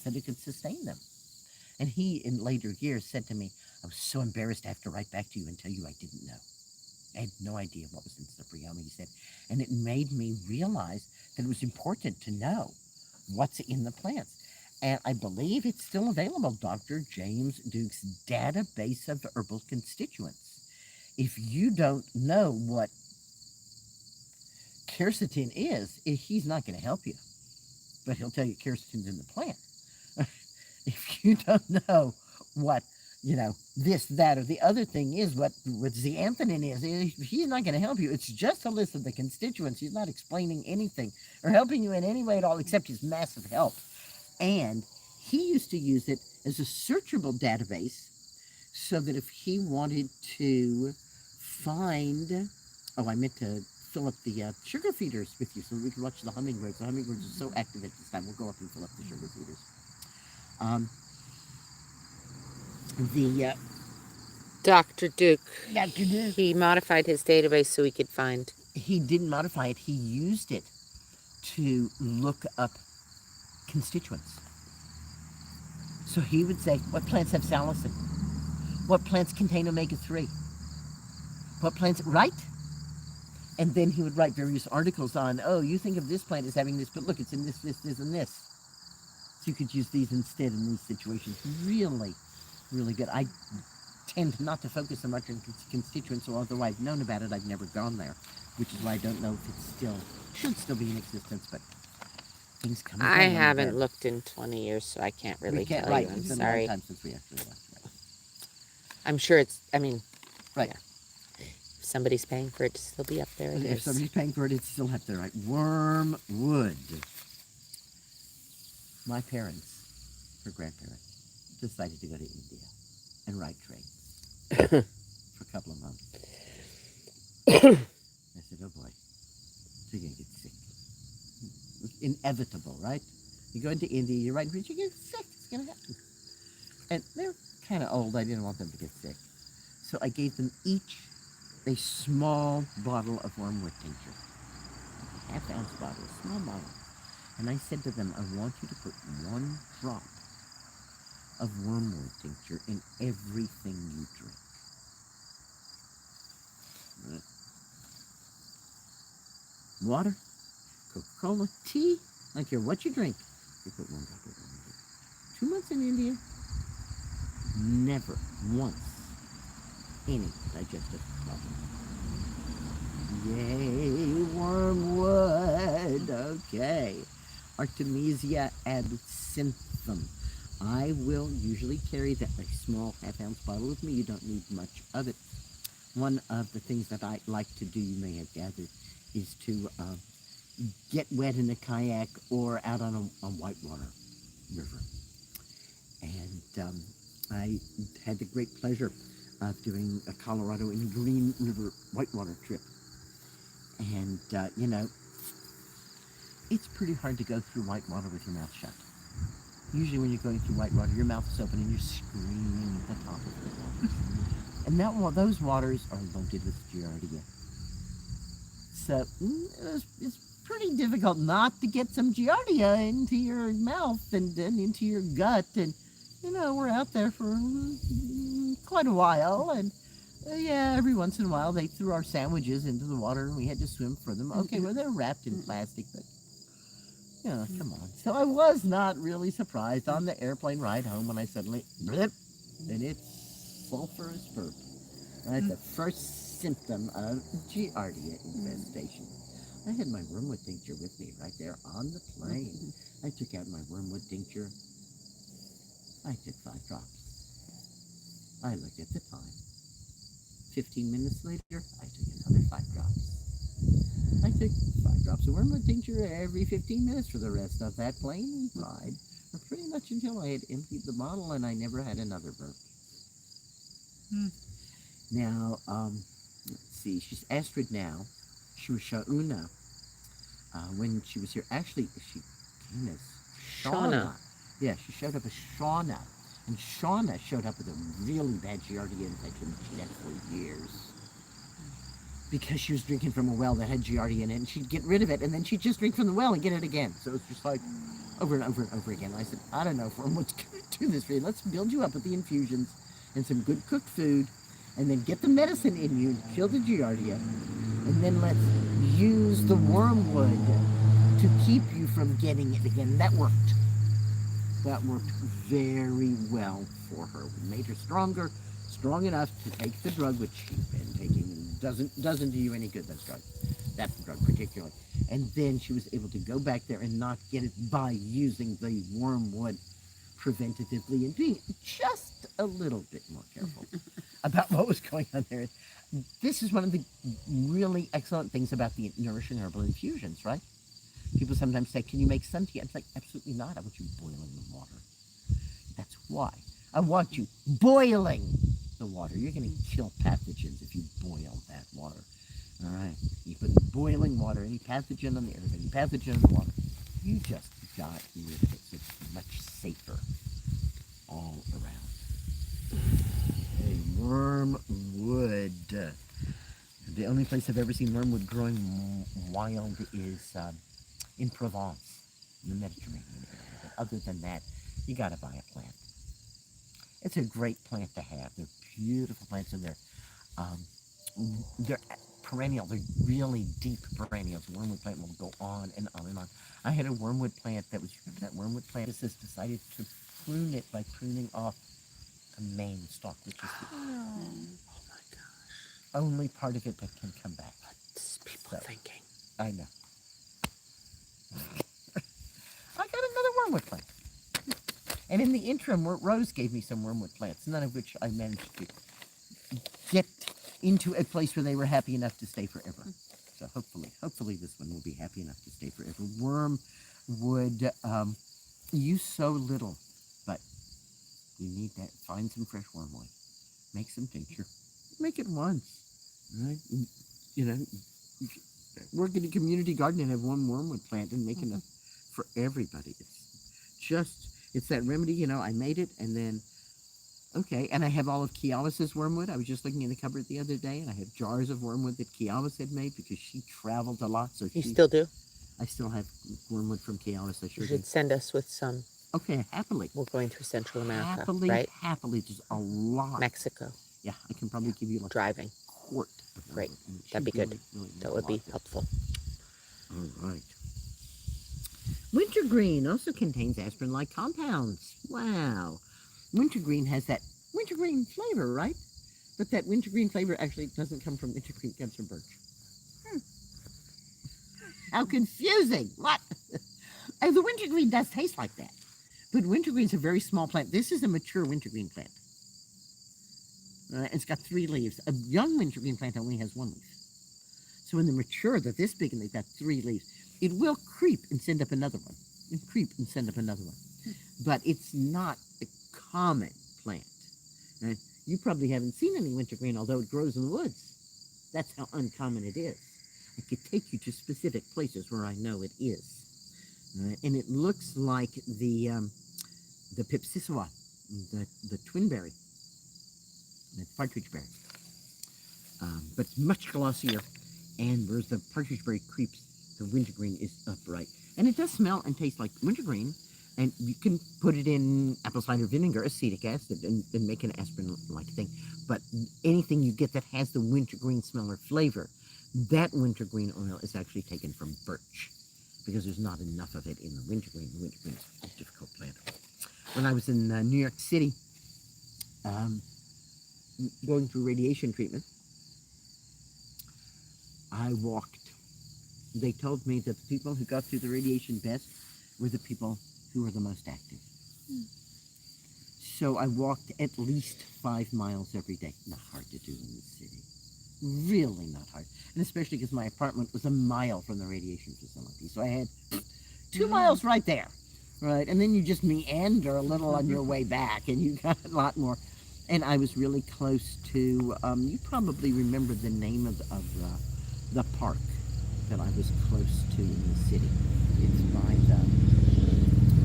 that it could sustain them. And he, in later years, said to me, I was so embarrassed to have to write back to you and tell you I didn't know. I had no idea what was in Cyprioma, he said. And it made me realize that it was important to know what's in the plants. And I believe it's still available, Dr. James Duke's database of herbal constituents. If you don't know what quercetin is, he's not going to help you, but he'll tell you quercetin's in the plant. If you don't know what, this, that, or the other thing is, what zeaxanthin is, he's not going to help you. It's just a list of the constituents. He's not explaining anything or helping you in any way at all except his massive help. And he used to use it as a searchable database so that if he wanted to find, I meant to fill up the sugar feeders with you so we can watch the hummingbirds. The hummingbirds are so active at this time. We'll go up and fill up the sugar feeders. Dr. Duke, Dr. Duke, he modified his database so he could find. He didn't modify it. He used it to look up constituents. So he would say, what plants have salicin? What plants contain omega-3? What plants, right? And then he would write various articles on, you think of this plant as having this, but look, it's in this, this, this, and this. So you could use these instead in these situations. Really, really good. I tend not to focus so much on constituents, so although I've known about it, I've never gone there, which is why I don't know if it should still be in existence, but things come. I haven't looked in 20 years, so I can't really tell you. I'm sorry. It's been a long time since we actually left. Right. I'm sure it's, right. Yeah. If somebody's paying for it to still be up there. If somebody's paying for it, it's still up there, right? Wormwood. My parents, her grandparents, decided to go to India and ride trains for a couple of months. I said, oh boy, so you're going to get sick. It's inevitable, right? You go into India, you ride trains, you get sick. It's going to happen. And they're kind of old. I didn't want them to get sick. So I gave them each a small bottle of wormwood tincture. A half-ounce bottle, a small bottle. And I said to them, I want you to put 1 drop of wormwood tincture in everything you drink. Water, Coca-Cola, tea, I don't care what you drink, you put 1 drop of wormwood. 2 months in India, never once any digestive problem. Yay, wormwood. Okay. Artemisia absinthium. I will usually carry a small half-ounce bottle with me. You don't need much of it. One of the things that I like to do, you may have gathered, is to get wet in a kayak or out on a whitewater river. And I had the great pleasure of doing a Colorado and Green River whitewater trip. And, it's pretty hard to go through whitewater with your mouth shut. Usually when you're going through whitewater, your mouth is open and you're screaming at the top of the water. And those waters are loaded with giardia. So it's pretty difficult not to get some giardia into your mouth and into your gut. And, we're out there for quite a while. And, every once in a while they threw our sandwiches into the water and we had to swim for them. Okay, well, they're wrapped in plastic, but, come on. So I was not really surprised on the airplane ride home when I suddenly, blip, and it's sulfurous burp. That's the first symptom of giardia infestation. I had my wormwood tincture with me right there on the plane. I took out my wormwood tincture. I took 5 drops. I looked at the time. 15 minutes later, I took another 5 drops. I took 5 drops of wormwood tincture every 15 minutes for the rest of that plane ride, or pretty much until I had emptied the bottle and I never had another burp. Now, let's see, she's Astrid now. She was Shauna when she was here. Actually, she came as Shauna. Yeah, she showed up as Shauna. And Shauna showed up with a really bad giardia infection that she'd had for years. Because she was drinking from a well that had giardia in it, and she'd get rid of it, and then she'd just drink from the well and get it again. So it's just like, over and over and over again. I said, I don't know if Wormwood's going to do this for you. Let's build you up with the infusions and some good cooked food, and then get the medicine in you and kill the Giardia, and then let's use the wormwood to keep you from getting it again. That worked. That worked very well for her. We made her stronger, strong enough to take the drug, which she's been taking, and doesn't do you any good, that drug particularly. And then she was able to go back there and not get it by using the wormwood preventatively and being just a little bit more careful about what was going on there. This is one of the really excellent things about the nourishing herbal infusions, right? People sometimes say, can you make sun tea? I'm like, absolutely not. I want you boiling the water. That's why. I want you boiling the water. You're going to kill pathogens if you boil that water. All right? You put boiling water, any pathogen on the earth, any pathogen in the water, you just got rid of it. It's much safer all around. Hey, wormwood. The only place I've ever seen wormwood growing wild is in Provence, in the Mediterranean area. But other than that, you got to buy a plant. It's a great plant to have. They're beautiful plants, and they're perennial. They're really deep perennials. The wormwood plant will go on and on and on. I had a wormwood plant that was, remember that wormwood plant? This has decided to prune it by pruning off the main stalk, which is the Oh my gosh. only part of it that can come back. What's people thinking? I know. I got another wormwood plant. And in the interim, Rose gave me some wormwood plants, none of which I managed to get into a place where they were happy enough to stay forever. So hopefully this one will be happy enough to stay forever. Wormwood, use so little, but you need that. Find some fresh wormwood. Make some tincture. Make it once, right? You know, work in a community garden and have one wormwood plant and make enough for everybody. It's that remedy, you know, I made it and then, okay, and I have all of Kialis's wormwood. I was just looking in the cupboard the other day and I have jars of wormwood that Kialis had made because she traveled a lot. So You still do? I still have wormwood from Kialis. I sure You do. should send us with some. Okay, happily. We're going through Central America, Happily, right? there's a lot. Mexico. Yeah, I can probably give you like Driving. a quart of Great. wormwood. And That'd be she good. really That would be liked it. helpful. All right. Wintergreen also contains aspirin-like compounds. Wow. Wintergreen has that wintergreen flavor, right? But that wintergreen flavor actually doesn't come from wintergreen, it comes from birch. How confusing! What? Oh, the wintergreen does taste like that. But wintergreen's a very small plant. This is a mature wintergreen plant. It's got 3 leaves. A young wintergreen plant only has 1 leaf. So when they're mature, they're this big and they've got 3 leaves. It will creep and send up another one. And creep and send up another one. But it's not a common plant. You probably haven't seen any wintergreen, although it grows in the woods. That's how uncommon it is. I could take you to specific places where I know it is. And it looks like the pipsissewa, the twinberry, the partridge berry. But it's much glossier, and whereas the partridge berry creeps, the wintergreen is upright. And it does smell and taste like wintergreen, and you can put it in apple cider vinegar, acetic acid, and make an aspirin-like thing. But anything you get that has the wintergreen smell or flavor, that wintergreen oil is actually taken from birch, because there's not enough of it in the wintergreen. The wintergreen is a difficult plant. When I was in New York City, going through radiation treatment, I walked. They told me that the people who got through the radiation best were the people who were the most active. So I walked at least 5 miles every day. Not hard to do in the city. Really not hard. And especially because my apartment was a mile from the radiation facility. So I had 2 miles right there. Right? And then you just meander a little on your way back, and you got a lot more. And I was really close to, you probably remember the name of the park that I was close to in the city. It's by the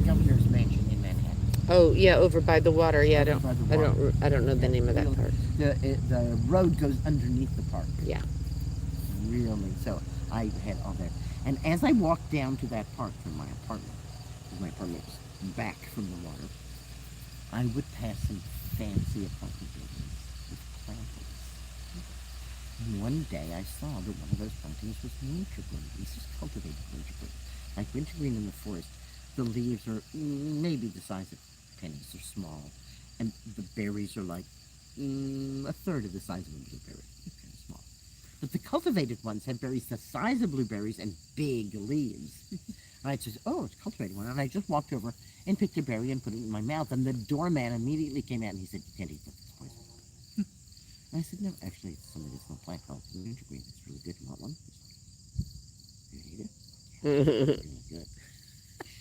governor's mansion in Manhattan. Oh yeah, over by the water. Yeah, Over by the water. I don't know the name of that Really, park. the road goes underneath the park. Yeah. Really. So I had all that. And as I walked down to that park from my apartment, 'cause my apartment was back from the water, I would pass some fancy apartment buildings with plantings. And one day I saw that one of those plantings was wintergreen. This is cultivated wintergreen. Like wintergreen in the forest, the leaves are maybe the size of pennies. They're small. And the berries are like a third of the size of a blueberry. They're kind of small. But the cultivated ones have berries the size of blueberries and big leaves. And I said, oh, it's a cultivated one. And I just walked over and picked a berry and put it in my mouth. And the doorman immediately came out and he said, you can't eat that. It's poison. And I said, no, actually, it's a medicinal plant called wintergreen. It's really good. You want one? You eat it? Yeah, it's really good.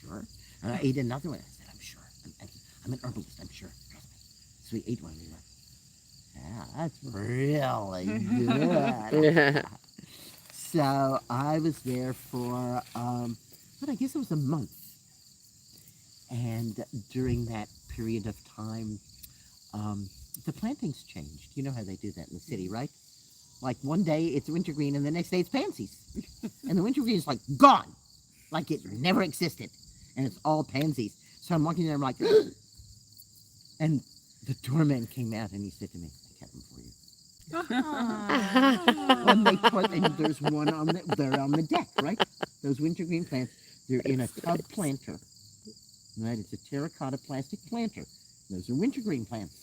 Sure. And I ate another one. I said, I'm sure. I'm an herbalist. I'm sure. Trust me. So we ate one. And we went, yeah, that's really good. So I was there for, I guess it was a month. And during that period of time, the plantings changed. You know how they do that in the city, right? Like one day it's wintergreen and the next day it's pansies. And the wintergreen is like gone. Like it never existed. And it's all pansies. So I'm walking there, I'm like, and the doorman came out and he said to me, I kept them for you. When they put, and there's one they're on the deck, right? Those wintergreen plants, they're in a tub planter. Right? It's a terracotta plastic planter. Those are wintergreen plants.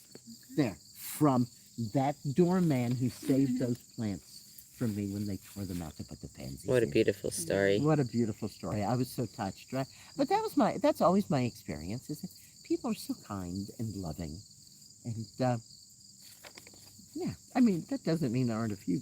There, from that doorman who saved those plants from me when they tore them out to put the pansies What a in. beautiful story. What a beautiful story. I was so touched, right? But that's always my experience, is that people are so kind and loving. And, yeah, I mean, that doesn't mean there aren't a few